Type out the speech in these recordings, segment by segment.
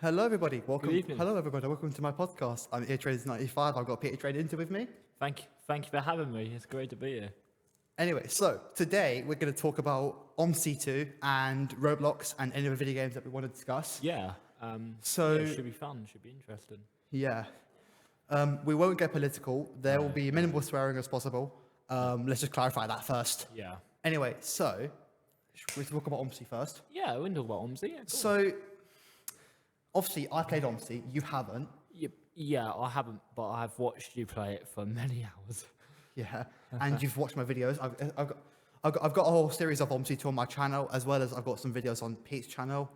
Hello, everybody. Good evening. Hello, everybody. Welcome to my podcast. I'm Itro95. I've got Peter Trade Intu with me. Thank you for having me. It's great to be here. Anyway, so today we're going to talk about OMC2 and Roblox and any other video games that we want to discuss. Yeah. So- it should be fun. Should be interesting. Yeah. We won't get political. There will be minimal swearing as possible. Let's just clarify that first. Yeah. Anyway, so should we talk about OMC first? Yeah, we can talk about OMSI. Yeah, cool. So obviously, I played OMC. You haven't. Yeah, I haven't, but I've watched you play it for many hours. Yeah, and you've watched my videos. I've got a whole series of OMC2 on my channel, as well as I've got some videos on Pete's channel.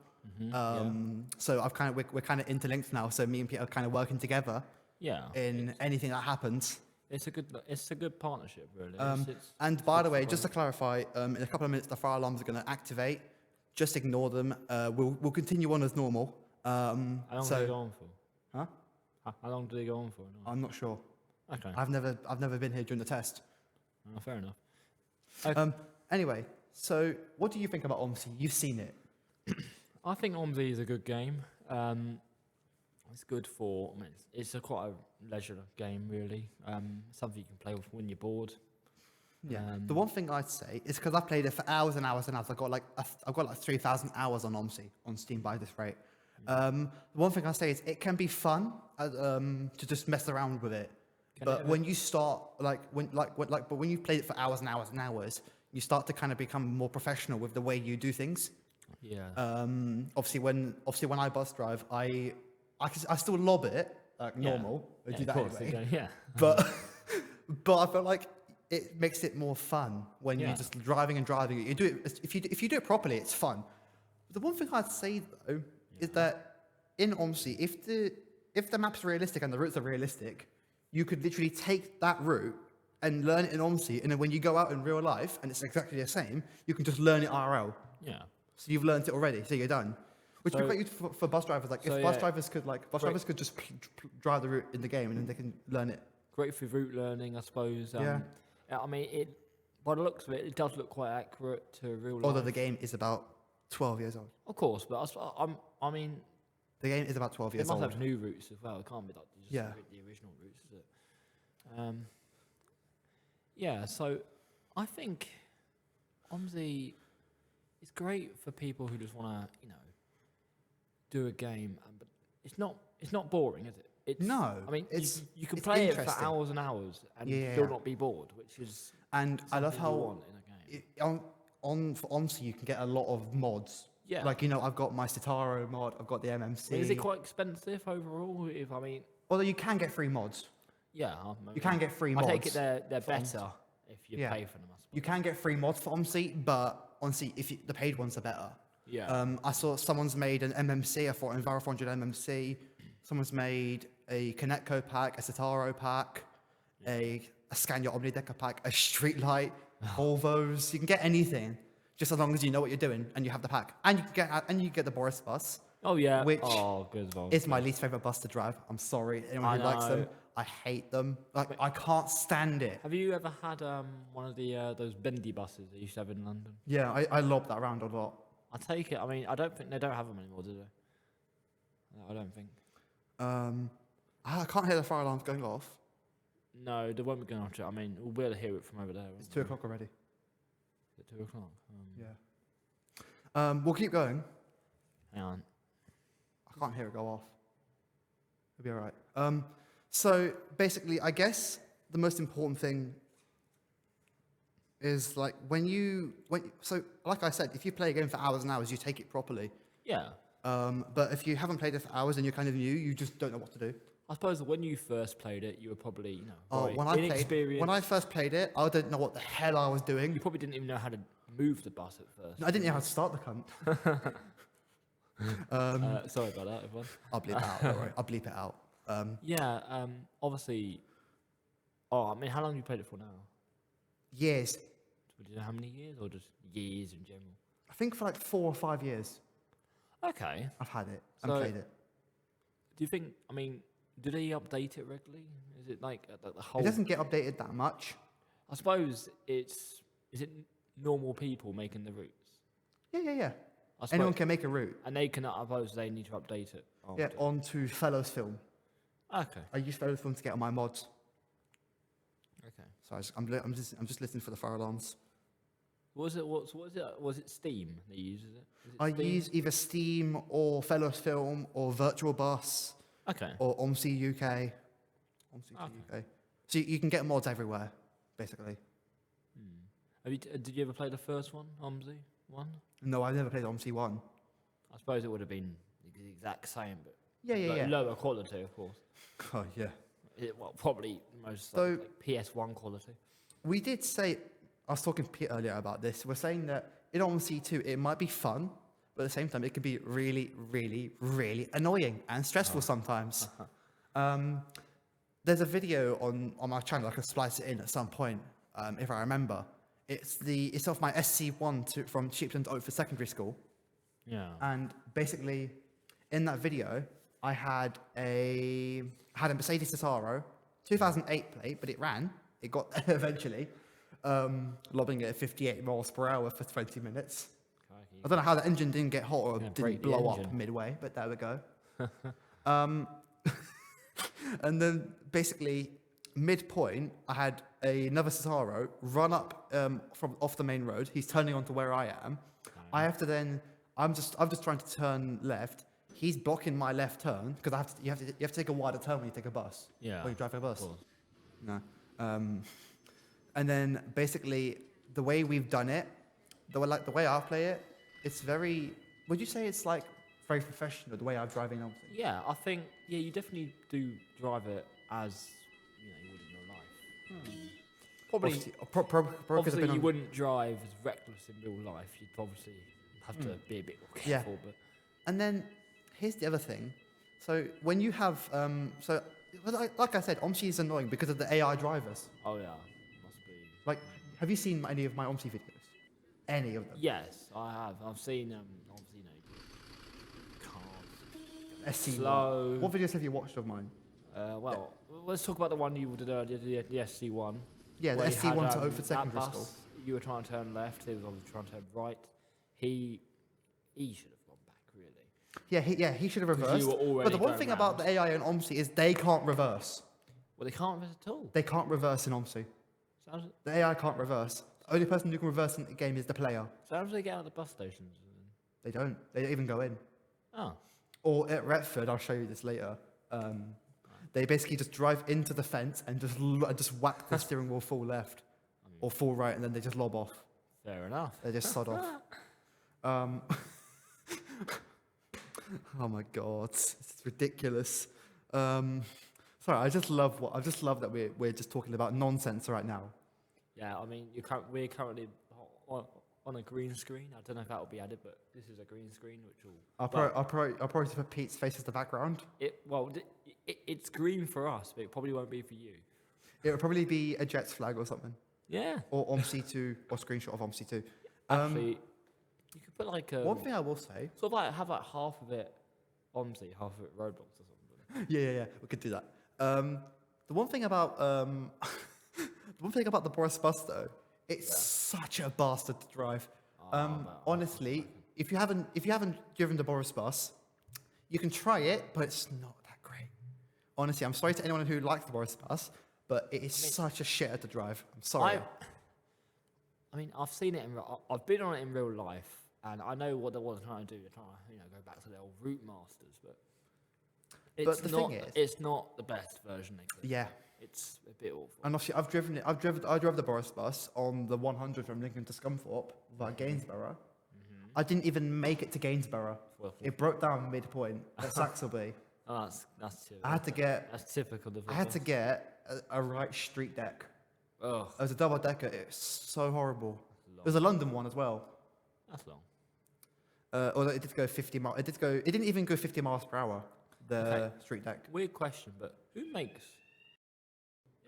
So we're kind of interlinked now. So me and Pete are kind of working together. Yeah. In anything that happens. It's a good partnership, really. And by the way, just to clarify, in a couple of minutes the fire alarms are going to activate. Just ignore them. We'll continue on as normal. How long do they go on for? Huh? How long do they go on for? No. I'm not sure. Okay. I've never been here during the test. Oh, fair enough. Okay. Anyway, so what do you think about OMC? You've seen it. I think OMSI is a good game. It's good for. I mean, it's quite a leisure game, really. Something you can play with when you're bored. Yeah. The one thing I'd say is because I've played it for hours and hours and hours. I've got like 3,000 hours on OMSI on Steam by this rate. The one thing I say is it can be fun to just mess around with it. But when you start but when you've played it for hours and hours and hours, you start to kind of become more professional with the way you do things. Yeah. Obviously when I bus drive, I still lob it like normal. I do that anyway. Yeah. But I feel like it makes it more fun when you're just driving and driving. You do it if you do it properly, it's fun. The one thing I'd say though is that in OMSI, if the map's realistic and the routes are realistic, you could literally take that route and learn it in OMSI, and then when you go out in real life and it's exactly the same, you can just learn it IRL. Yeah. So you've learned it already, so you're done. Which would be great for bus drivers. Like if bus drivers could just drive the route in the game and then they can learn it. Great for route learning, I suppose. Yeah. I mean, by the looks of it, it does look quite accurate to real life. Although the game is about 12 years old. Of course, but I mean, the game is about 12 years it must old. have new routes as well. It can't be like just Yeah. the original routes, is it? Yeah. So I think OMSI is great for people who just want to, do a game, but it's not boring, is it? No, I mean, it's you can it's play it for interesting. hours and hours and Yeah. still not be bored, which is And I love something you how want in a game. for OMSI you can get a lot of mods. Yeah. Like I've got my Citaro mod, I've got the MMC. Is it quite expensive overall? Although you can get free mods. Yeah, You can get free I mods. take it they're better if you Yeah. pay for them. I suppose. You can get free mods for OMSI, but honestly, the paid ones are better. Yeah. I saw someone's made an MMC, an Enviro 400 MMC. Someone's made a Kinectco pack, a Citaro pack, a Scania Omnidecker pack, a Streetlight, Volvos. You can get anything, just as long as you know what you're doing and you have the pack. And you get the Boris bus. Oh yeah. Which good as well. is my least favorite bus to drive. I'm sorry, anyone who likes them. I hate them. Like I can't stand it. Have you ever had one of the those bendy buses that you used to have in London? Yeah, I lob that around a lot. I take it. I mean, I don't think they don't have them anymore, do they? No, I don't think. I can't hear the fire alarms going off. No, they won't be going after it. I mean, we'll be able to hear it from over there. It's 2 o'clock already. At 2 o'clock. Yeah. We'll keep going. Hang on. I can't hear it go off. It'll be all right. So basically, I guess the most important thing is like like I said, if you play a game for hours and hours, you take it properly. Yeah. But if you haven't played it for hours and you're kind of new, you just don't know what to do. I suppose when you first played it, you were probably, When I first played it, I didn't know what the hell I was doing. You probably didn't even know how to move the bus at first. I didn't know how to start the cunt. Sorry about that, everyone. I'll bleep it out. Don't worry. I'll bleep it out. Obviously. Oh, I mean, how long have you played it for now? Years. Do you know how many years, or just years in general? I think for like 4 or 5 years. Okay. I've had it and So- played it. Do you think? I mean, do they update it regularly? Is it like the whole? It doesn't get updated that much. I suppose is it normal people making the routes? Yeah. I suppose, Anyone can make a route. and they can. I suppose they need to update it. Oh, Yeah, dear. onto Fellows Film. Okay. I use Fellows Film to get on my mods. Okay. So I'm just listening for the fire alarms. What was it? What was it? Was it Steam that uses it? Is it I Steam? use either Steam or Fellows Film or Virtual Bus Okay. or OMSI UK. OMSI Okay. UK. So you can get mods everywhere, basically. Did you ever play the first one, OMSI one? No, I never played OMSI 1. I suppose it would have been the exact same, but Yeah. lower quality, of course. Oh, yeah. Probably most So- like PS1 quality. We did say, I was talking to Pete earlier about this. We're saying that in OMSI 2, it might be fun, but at the same time, it can be really, really, really annoying and stressful sometimes. There's a video on my channel. I can splice it in at some point, if I remember. It's off my SC1 from Sheepton to Oakford Secondary School. Yeah. And basically, in that video, I had a Mercedes Citaro, 2008 plate, but it ran. It got eventually, lobbing it at 58 miles per hour for 20 minutes. Crikey. I don't know how the engine didn't get hot or break didn't the blow up engine. midway, but there we go. And then basically, midpoint, I had another Citaro run up from off the main road. He's turning onto where I am. I have to then. I'm just trying to turn left. He's blocking my left turn because you have to take a wider turn when you take a bus. Yeah. Or you drive a bus. Of course. No. And then basically the way we've done it, the way I play it, it's very. Would you say it's like very professional the way I'm driving obviously? Yeah, I think you definitely do drive it as you would in real life. Probably, Obviously, you wouldn't drive as reckless in real life. You'd obviously have to be a bit more careful. But And then here's the other thing. So when you have like I said, OMSI is annoying because of the AI drivers. oh yeah, must be. Like, have you seen any of my OMSI videos? Any of them? Yes, I have. I've seen obviously cars. SC1. Slow. What videos have you watched of mine? Well, let's talk about the one you did earlier, the SC1. Yeah, the where you SC1 had, to Oakford that Secondary bus, School. You were trying to turn left. He was obviously trying to turn right. He should have gone back, really. He should have 'Cause reversed. you were already But the one going thing about the AI and OMSI is they can't reverse. Well, they can't reverse at all. They can't reverse in OMSI. Sounds The AI can't reverse. The only person who can reverse in the game is the player. how do they get out of the bus stations? They don't. They don't even go in. Oh, Or at Retford, I'll show you this later. They basically just drive into the fence and just whack the steering wheel full left or full right, and then they just lob off. fair enough. They just sod off. Oh my god, it's ridiculous. Sorry, I just love that we're just talking about nonsense right now. Yeah, I mean, we're currently on a green screen. I don't know if that will be added, but this is a green screen, which will. I'll probably put Pete's face as the background. It's green for us, but it probably won't be for you. It would probably be a Jets flag or something, Yeah. or OMSI2, or screenshot of OMSI2. Actually, you could put like a One thing I will say. sort of like have like half of it OMSI, half of it Roblox or something. Yeah, we could do that. The one thing about the Boris bus though, it's such a bastard to drive. Honestly, if you haven't driven the Boris bus, you can try it, but it's not that great. Honestly, I'm sorry to anyone who likes the Boris bus, but it is such a shitter to drive. I'm sorry. I mean, I've seen it I've been on it in real life, and I know what they're trying to do. They're trying to go back to their old route masters, but it's the not. thing is, it's not the best version. Yeah. It's a bit awful. And obviously, I've driven it. I drove the Boris bus on the 100 from Lincoln to Scunthorpe via Gainsborough. I didn't even make it to Gainsborough. It broke down midpoint at Saxelby. Oh, that's typical. That's typical. I had to get a right street deck. Oh, It was a double decker. It's so horrible. It was a London one as well. that's long. Although it did go 50 miles. It didn't even go 50 miles per hour. The street deck. Weird question, but who makes?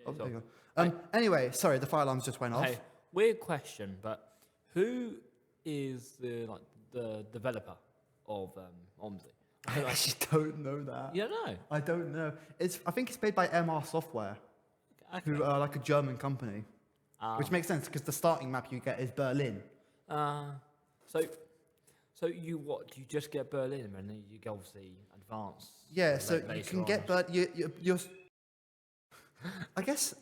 Oh, there you go. Anyway, sorry, the fire alarms just went off. Hey, weird question, but who is the developer of OMSI? I actually don't know that. You don't know? I don't know. I think it's made by MR Software, Okay. who are like a German company, which makes sense because the starting map you get is Berlin. So you what? You just get Berlin, and then you go obviously advanced. Yeah, so you later can on. get, but you're. I guess,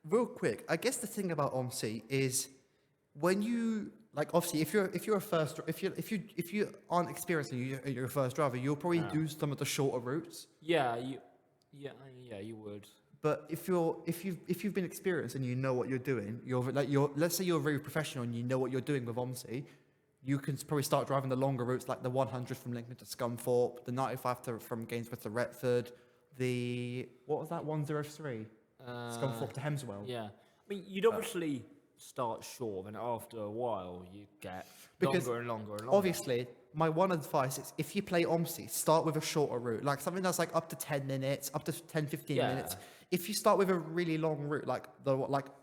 real quick. I guess the thing about OMSI is when you like obviously if you aren't experienced and you're a first driver, you'll probably do some of the shorter routes. Yeah, you would. But if you've been experienced and you know what you're doing, let's say you're very professional and you know what you're doing with OMSI, you can probably start driving the longer routes like the 100 from Lincoln to Scunthorpe, the 95 from Gainsborough to Retford, what was that 103? Scunthorpe to Hemswell. Yeah, I mean you'd obviously start short, and after a while you get longer and longer and longer. Obviously, my one advice is if you play OMSI, start with a shorter route, like something that's like up to 10 minutes, up to 10, 15 minutes. If you start with a really long route, like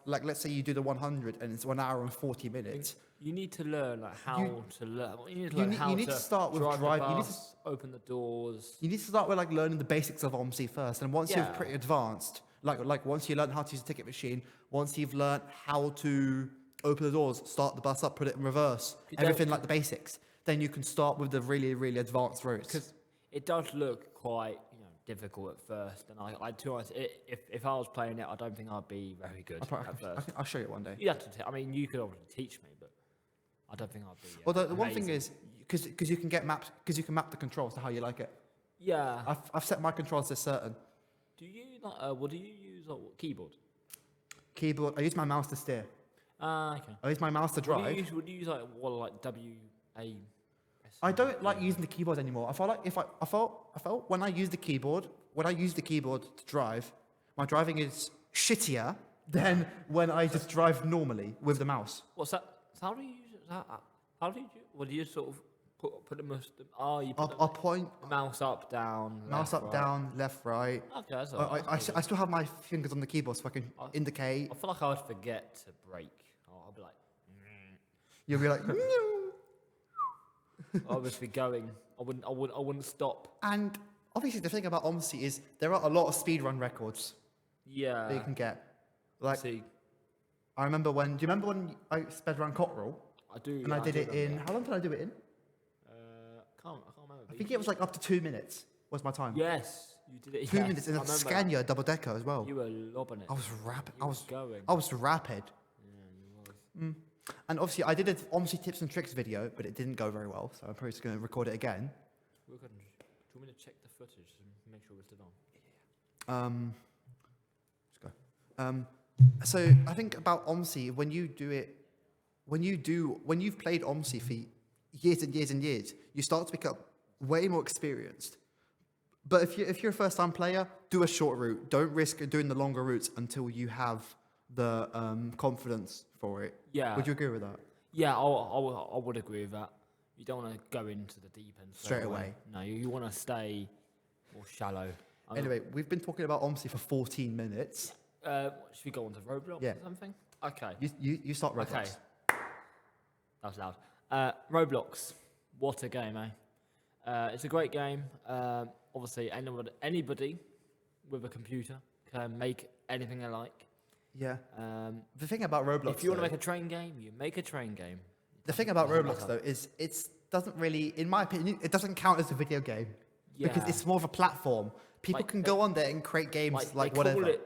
let's say you do the 100 and it's 1 hour and 40 minutes. You need to learn how to learn. You need to start with drive. You need to open the doors. You need to start with like learning the basics of OMSI first, and once you're pretty advanced, like once you learn how to use a ticket machine, once you've learned how to open the doors, start the bus up, put it in reverse, everything like the basics, then you can start with the really, really advanced routes. Because it does look quite difficult at first, and I to be honest, if I was playing it, I don't think I'd be very good at first. I'll show you one day. You have to. I mean, you could obviously teach me, but I don't think I'd be. Well, the one thing is because you can get mapped, because you can map the controls to how you like it. Yeah. I've set my controls to certain. Do you what do you use? Keyboard. Keyboard. I use my mouse to steer. Okay. I use my mouse to drive. Would you use like WA? I don't like using the keyboard anymore. I felt when I use the keyboard to drive, my driving is shittier than when I just drive normally with the mouse. What's that? So how do you use it? How do you? What do you sort of put the mouse? You put I'll point mouse up, down. Mouse left, up, right. down, left, right. Okay, that's all right. I still have my fingers on the keyboard so I can indicate. I feel like I would forget to brake. I'll be like. You'll be like. I would be going. I wouldn't stop. And obviously, the thing about OMSI is there are a lot of speedrun records. Yeah. That you can get. Like, see. I remember when. Do you remember when I sped around Cotterell? I do. And I did it in. How long did I do it in? I can't remember. I think it was like up to 2 minutes. Was my time? Yes, you did it. 2 minutes in a Scania double decker as well. You were lobbing it. I was rapid. I was going. I was rapid. Yeah, you was. And obviously, I did an OMSI tips and tricks video, but it didn't go very well. So I'm probably just going to record it again. We're good. Do you want me to check the footage and make sure we're still on? Let's go. So I think about OMSI, when you've played OMSI for years and years and years, you start to become way more experienced. But if you're a first-time player, do a short route. Don't risk doing the longer routes until you have the confidence for it. Yeah. Would you agree with that? Yeah, I would agree with that. You don't want to go into the deep end Straight away. No, you want to stay more shallow. Anyway, we've been talking about OMSI for 14 minutes. Should we go on to Roblox or something? Okay. You start Roblox. Okay. That was loud. Roblox. What a game, eh? It's a great game. Obviously, anybody with a computer can make anything they like. Yeah. The thing about Roblox, if you want to make a train game, you make a train game. The thing about Roblox, though, is it doesn't really, in my opinion, it doesn't count as a video game because it's more of a platform. People can go on there and create games like whatever.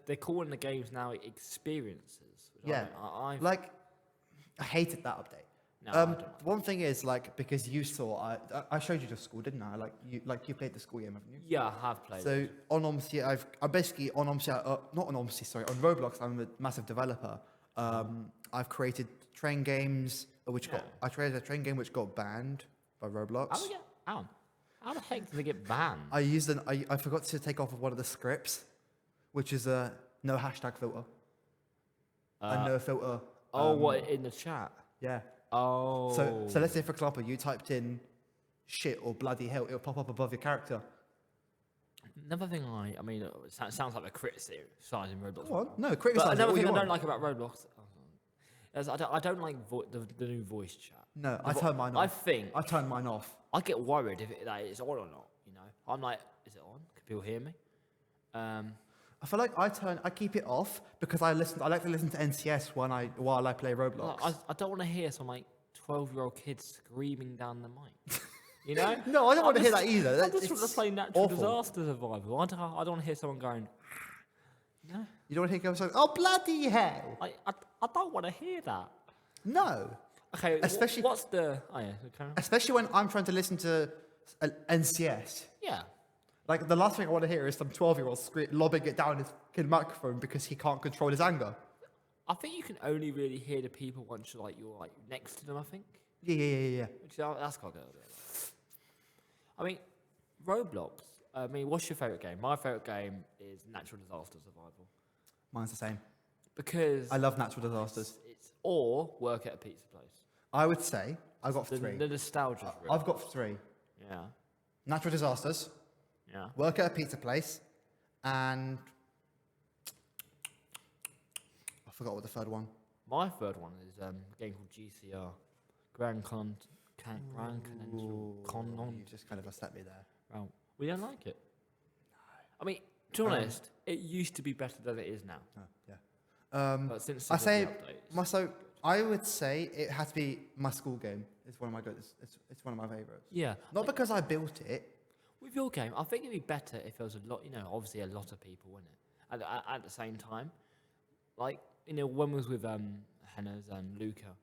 They're calling the games now experiences. Yeah. I hated that update. No, I don't. One thing is because you saw, I showed you the school, didn't I? You played the school game, haven't you? Yeah, I have played. So on OMSI, I'm basically on OMSI, not on OMSI, sorry, on Roblox. I'm a massive developer. I've created train games, I created a train game which got banned by Roblox. How the heck did they get banned? I forgot to take off of one of the scripts, which is a no hashtag filter, a no filter. What in the chat? Yeah. Oh. So let's say, for example, you typed in shit or bloody hell, it'll pop up above your character. Another thing it sounds like a criticising Roblox. Go on. No, criticize it. Another thing I don't like about Roblox is I don't like the new voice chat. No, I turned mine off. I turned mine off. I get worried if it's on or not, you know. I'm like, is it on? Can people hear me? I feel like I keep it off because I like to listen to NCS while I play Roblox. I don't want to hear some 12-year-old kids screaming down the mic. You know? No, I don't want to hear that either. I That's- just want to it's play natural awful. disaster survival. I don't want to hear someone going, no. You don't want to hear going, oh, bloody hell. I don't want to hear that. No. Okay, Especially- what's the... Oh, yeah, okay. Especially when I'm trying to listen to NCS. Yeah. Like, the last thing I want to hear is some 12-year-old lobbing it down his fucking microphone because he can't control his anger. I think you can only really hear the people once you're next to them, I think. Yeah. Which that's quite good. I mean, Roblox. I mean, what's your favourite game? My favourite game is Natural Disaster Survival. Mine's the same. Because I love natural disasters. it's or work at a pizza place. I would say I've got three. The nostalgia. Really. I've got three. Yeah. Natural disasters, Yeah. work at a pizza place, and I forgot what the third one. My third one is a game called GCR. Grand Continental Con. You just kind of upset me there. Well, we don't like it. No. I mean, to be honest, it used to be better than it is now. Oh, yeah. But since I the say updates, so. I would say it has to be my school game. It's one of my good. It's one of my favorites. yeah. Not because I built it. With your game, I think it'd be better if there was a lot, obviously a lot of people in it at the same time. Like, when we was with Hennas and Luca,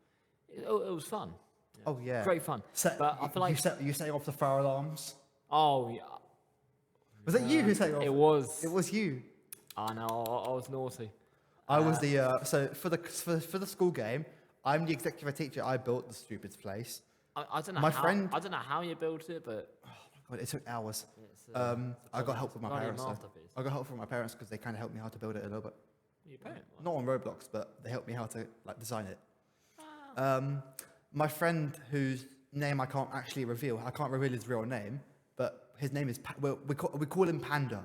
it was fun. Oh yeah, Great fun. But I feel like you setting off the fire alarms. oh yeah, Was it you who set off? it was. It was you. I know. I was naughty. I was the so for the school game. I'm the executive teacher. I built the stupid place. I don't know. My how, friend- I don't know how you built it, but God, it took hours. it's, I got help from my bloody parents. though. masterpiece. I got help from my parents because they kind of helped me how to build it a little bit. You pay it. Not on Roblox, but they helped me how to design it. Ah. My friend whose name I can't actually reveal. I can't reveal his real name, but his name is we call him Panda.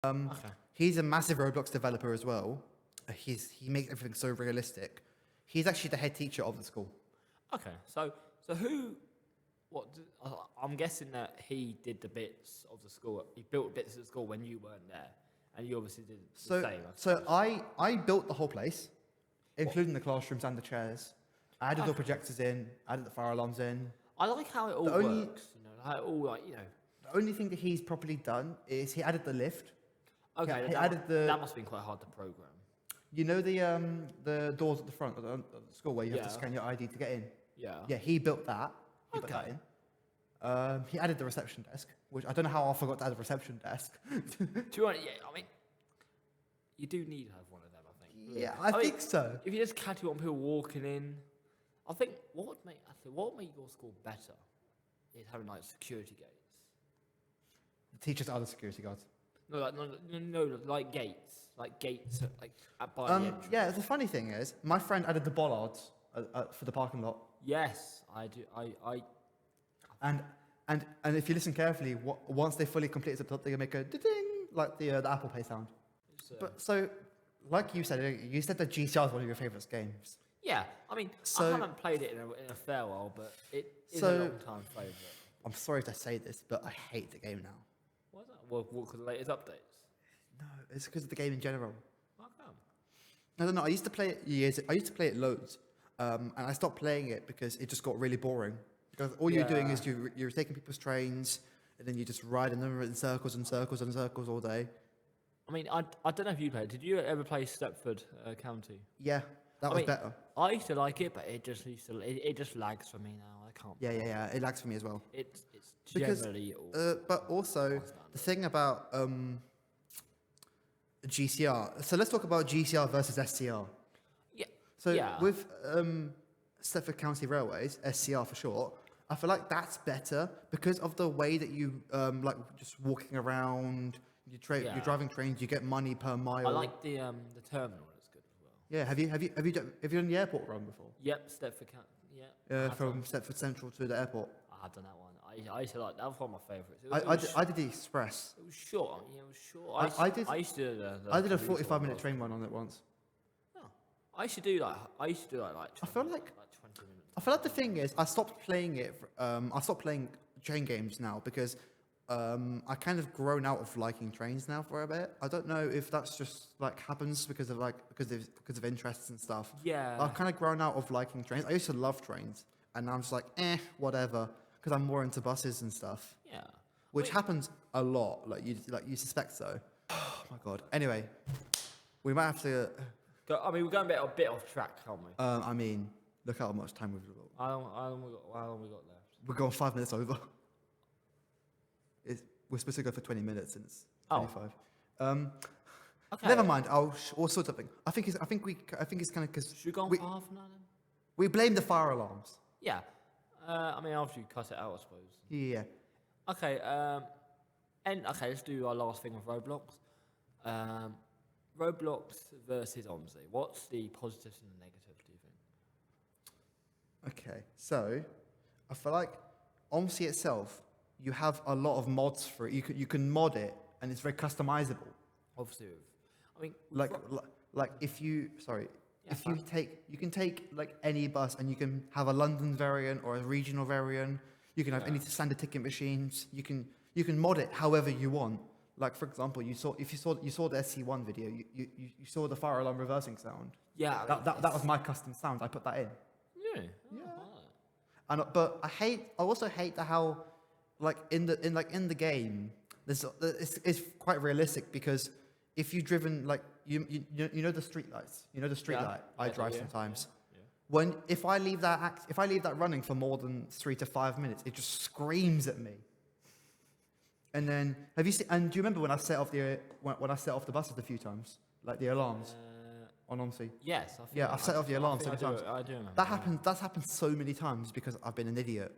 Okay. He's a massive Roblox developer as well. He makes everything so realistic. He's actually the head teacher of the school. Okay. So who? I'm guessing that he did the bits of the school. He built bits of the school when you weren't there, and you obviously did the same. So I built the whole place, including the classrooms and the chairs. I added all projectors in, added the fire alarms in. I like how it all The only- works. How it all The only thing that he's properly done is he added the lift. Okay. he that, added the- that must have been quite hard to program. You know the doors at the front of the school where you have to Yeah. scan your ID to get in? Yeah. Yeah, he built that. He put that Okay. in. He added the reception desk, which I don't know how I forgot to add a reception desk. To be honest, I mean, you do need to have one of them, I think. really. Yeah, I mean, think so. If you just casual on people walking in, I think what would make your school better is having like security gates. The teachers are the security guards. No, like gates, by the entrance. Yeah, the funny thing is, my friend added the bollards for the parking lot. Yes, I do. And if you listen carefully, once they fully complete it, they make a ding like the Apple Pay sound. But so, like you said that GCR is one of your favourite games. Yeah, I mean, So- I haven't played it in a fair while, but it is So- a long time favourite. I'm sorry to say this, but I hate the game now. Why is that? Well, because of the latest updates. No, it's because of the game in general. How come? I don't know. I used to play it I used to play it loads, and I stopped playing it because it just got really boring. Because all you're doing is you're taking people's trains, and then you're just riding them in circles and circles and circles all day. I mean, I don't know if you played. Did you ever play Stepford County? Yeah, that was better. I used to like it, but it just lags for me now. I can't. Yeah. It lags for me as well. It's Because, generally. but also the thing about GCR. So let's talk about GCR versus SCR. Yeah. So yeah. with Stepford County Railways, SCR for short, I feel like that's better because of the way that you like just walking around. You're driving trains. You get money per mile. I like the terminal. It's good as well. Yeah. Have you done the airport run before? Yep, Stepford County. Yeah. From Stepford Central to the airport. I had done that one. I used to like that. Was one of my favourites. I did the express. It was short. Yeah, it was short. I used to do the I did a commuter 45-minute one. train run on it once. Oh. I used to do like 20, I feel like 20 minutes. I feel like the thing is I stopped playing it. I stopped playing train games now because I kind of grown out of liking trains now for a bit. I don't know if that's just like happens because of interests and stuff. Yeah. I've kind of grown out of liking trains. I used to love trains, and now I'm just like, whatever. because I'm more into buses and stuff. Yeah. Which happens a lot, like you suspect so. Oh my god. Anyway, we might have to. I mean, we're going a bit off track, aren't we? I mean, look how much time we've got. How long we got left? We're going 5 minutes over. We're supposed to go for 20 minutes, and it's 25. Okay. Never mind. We'll sort something. I think it's kind of because Should we go on for half an hour then? we blame the fire alarms. Yeah. I mean, after you cut it out, I suppose. Yeah. Okay. Let's do our last thing with Roblox. Roblox versus OMSI. What's the positives and the negatives, do you think? Okay. So, I feel like OMSI itself, you have a lot of mods for it. You can mod it, and it's very customizable. Obviously, I mean, Like if you can take like any bus and you can have a London variant or a regional variant. You can have any standard ticket machines. You can mod it however you want. Like for example, you saw the SC1 video. You saw the fire alarm reversing sound. Yeah, that was my custom sound. I put that in. Yeah. But I also hate how like in the game, it's quite realistic because if you've driven like you know the street lights, light I drive sometimes. Yeah. If I leave that running for more than 3 to 5 minutes, it just screams at me. And then do you remember when I set off the buses a few times, like the alarms on OMSI? Yes. I've set off the alarms so many times. I do remember. That's happened so many times because I've been an idiot.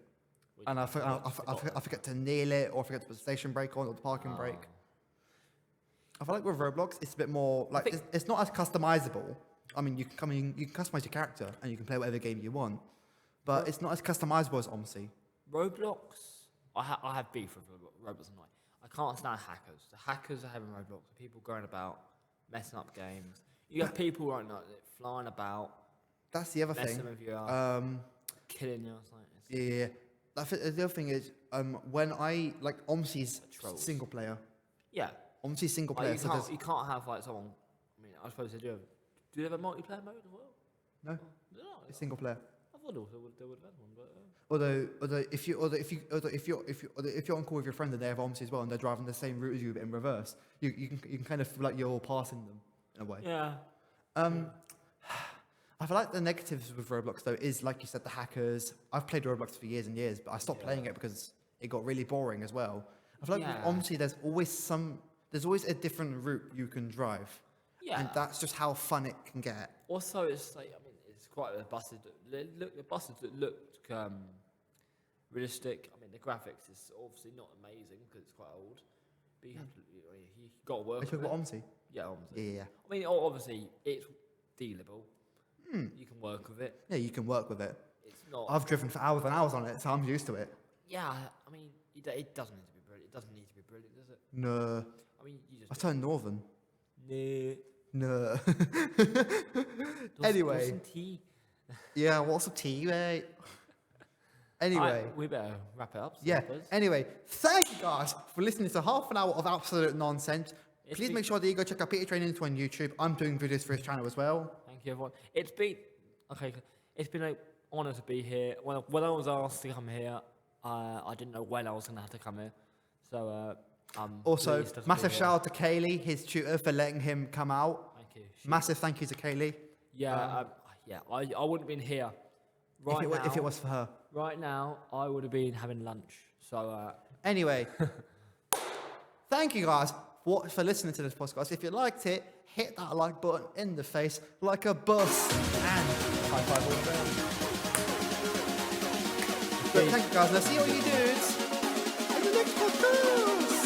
And I forget to nail it, or I forget to put the station brake on or the parking brake. I feel like with Roblox, it's a bit more like it's not as customizable. I mean, you can customize your character and you can play whatever game you want, but it's not as customizable as OMSI. Roblox, I have beef with Roblox and I can't stand hackers. The hackers are having Roblox. People going about messing up games. You have people right now flying about. That's the other thing. Messing with you, killing you. Yeah. The other thing is when I like OMSI's single player. Yeah. OMSI's single player. You can't have like someone. I mean, I suppose they do. Do they have a multiplayer mode as well? No. It's single player. I thought they would have had one, but. Although if you're on call with your friend and they have OMSI as well and they're driving the same route as you but in reverse, you can kind of feel like you're passing them in a way. Yeah. I feel like the negatives with Roblox though is like you said, the hackers. I've played Roblox for years and years, but I stopped playing it because it got really boring as well. I feel like with OMSI there's always a different route you can drive. Yeah. And that's just how fun it can get. Also, it's like it's quite the buses that look realistic. I mean, the graphics is obviously not amazing because it's quite old. But you got to work. Are you talking about OMSI? Yeah, OMSI. Yeah. I mean, obviously it's dealable. You can work with it. Yeah, you can work with it. It's not. I've driven for hours and hours on it, so I'm used to it. Yeah, I mean, it doesn't need to be brilliant. It doesn't need to be brilliant, does it? No. I mean, I turned northern. No. Anyway. Some tea. Yeah, what's some tea, mate? Anyway. We better wrap it up. Yeah. Anyway, thank you guys for listening to half an hour of absolute nonsense. Please make sure that you go check out Peter Train Intu on YouTube. I'm doing videos for his channel as well. Thank you, everyone. It's been an honour to be here. When I was asked to come here, I didn't know when I was going to have to come here. So, also, massive shout out to Kaylee, his tutor, for letting him come out. Thank you. Massive thank you to Kaylee. Yeah, I wouldn't have been here if it was for her. Right now, I would have been having lunch. So, anyway, thank you guys for listening to this podcast. If you liked it, hit that like button in the face like a bus and high five all around. But thank you guys, and I'll see all you dudes in the next podcast.